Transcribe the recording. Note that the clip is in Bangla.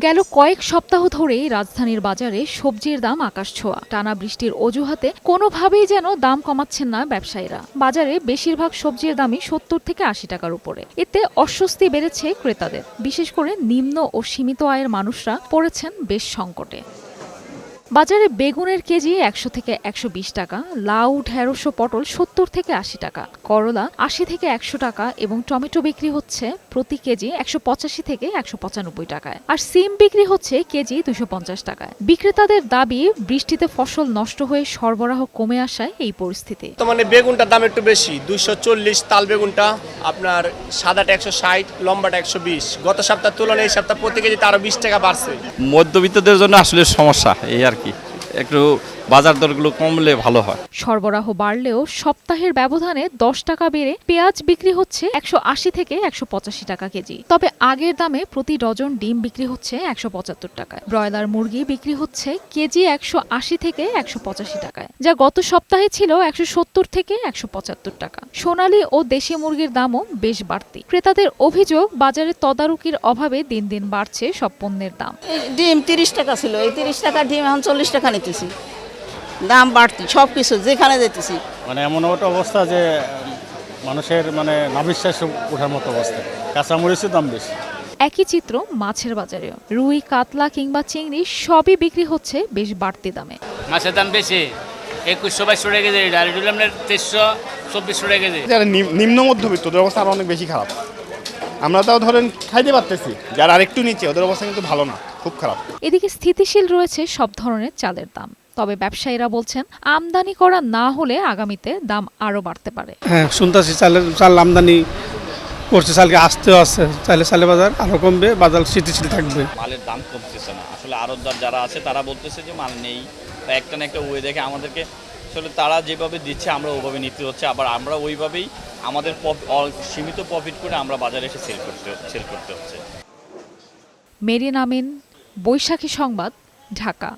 গেল কয়েক সপ্তাহ ধরেই রাজধানীর বাজারে সবজির দাম আকাশছোঁয়া। টানা বৃষ্টির অজুহাতে কোনোভাবেই যেন দাম কমাচ্ছেন না ব্যবসায়ীরা। বাজারে বেশিরভাগ সবজির দামই ৭০ থেকে ৮০ টাকার উপরে। এতে অস্বস্তি বেড়েছে ক্রেতাদের, বিশেষ করে নিম্ন ও সীমিত আয়ের মানুষরা পড়েছেন বেশ সংকটে। বাজারে বেগুনের কেজি ১০০ থেকে ১২০ টাকা, লাউ, ঢেঁড়স ও পটল ৭০ থেকে ৮০ টাকা, করলা ৮০ থেকে ১০০ টাকা এবং টমেটো বিক্রি হচ্ছে প্রতি কেজি ১৮৫ থেকে ১৯৫ টাকায়। আর সিম বিক্রি হচ্ছে কেজি ২৫০ টাকায়। বিক্রেতাদের দাবি, বৃষ্টিতে ফসল নষ্ট হয়ে সরবরাহ কমে আসায় এই পরিস্থিতি। মানে বেগুনটার দাম একটু বেশি, ২৪০ তাল বেগুনটা আপনার, সাদাটা ১৬০, লম্বাটা ১২০। গত সপ্তাহের তুলনায় এই সপ্তাহ প্রতি কেজিতে আরো ২০ টাকা বাড়ছে। মধ্যবিত্তদের জন্য আসলে সমস্যা এই আর কি, একটু বাজার দরগুলো কমলে ভালো হয়। সরবরাহ বাড়লেও সপ্তাহের ব্যবধানে ১০ টাকা বেড়ে পেঁয়াজ বিক্রি হচ্ছে ১৮০ থেকে ১৮৫ টাকা কেজি। তবে আগের দামে প্রতি ডজন ডিম বিক্রি হচ্ছে ১৭৫ টাকায়। ব্রয়লার মুরগি বিক্রি হচ্ছে কেজি ১৮০ থেকে ১৮৫ টাকায়, যা গত সপ্তাহে ছিল ১৭০ থেকে ১৭৫ টাকা। সোনালী ও দেশি মুরগির দামও বেশ বাড়তি। ক্রেতাদের অভিযোগ, বাজারে তদারকির অভাবে দিন দিন বাড়ছে সব পণ্যের দাম। ডিম ৩০ টাকা ছিল, এই ৩০ টাকার ডিম এখন ৪০ টাকা নিতেছি। দাম বাড়তি সব কিছু, যেখানে যেতেছি। মানে এমন একটা অবস্থা যে মানুষের নাভিশ্বাস ওঠার মতো অবস্থা। কাঁচামরিচের দাম বেশি। একই চিত্র মাছের বাজারেও। রুই, কাতলা কিংবা চিংড়ি সবই বিক্রি হচ্ছে বেশ বাড়তি দামে। মাছের দাম বেশি, ২১০০-২২০০ টাকা কেজি, আর এটা হলো আপনার ৩০০-২৪০০ টাকা কেজি। যারা নিম্ন মধ্যবিত্ত ওদের অবস্থা আরো অনেক বেশি খারাপ। আমরা তাও ধরেন খাইতে পারতেছি, যারা আরেকটু নিচে ওদের অবস্থা কিন্তু ভালো না, খুব খারাপ। এদিকে স্থিতিশীল রয়েছে সব ধরনের চালের দাম। তবে ব্যবসায়ীরা বলছেন, আমদানি করা না হলে আগামীতে দাম আরো বাড়তে পারে। হ্যাঁ, শুনতেছি চাল আমদানি করছে, চালকে আসতেও আসছে, চালের বাজার আরো কমবে, বাজার স্থিতিশীল থাকবে। মালের দাম কমতেছে না, আসলে আড়তদার যারা আছে তারা বলতেছে যে মাল নেই, বা একটা না একটা ওয়ে দেখে আমাদেরকে আসলে তারা যেভাবে দিচ্ছে আমরা ওইভাবে নিতে হচ্ছে, আবার আমরা ওইভাবেই আমাদের সীমিত প্রফিট করে আমরা বাজারে এসে সেল করতে হচ্ছে। মেরিন আমিন, বৈশাখী সংবাদ, ঢাকা।